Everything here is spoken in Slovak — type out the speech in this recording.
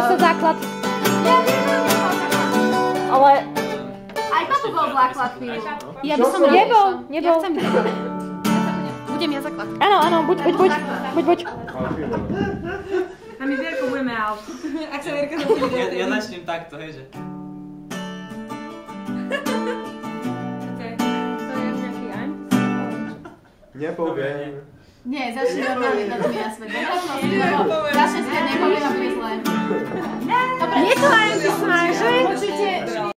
zase základ. Ale... Aj toto bol základ chvíľu. Ja by som nebol. Ja chcem byť. Budem ja základ. Áno, buď. A my s Vierkou budeme out. Ak sa Vierka zabude. Ja načnem takto, hej, že... Nepoviem. Nie, začni normálne na to na svet. Začne svet, nepoviem a bude zle. Dobre. Je to aj ty snaží. Počujte,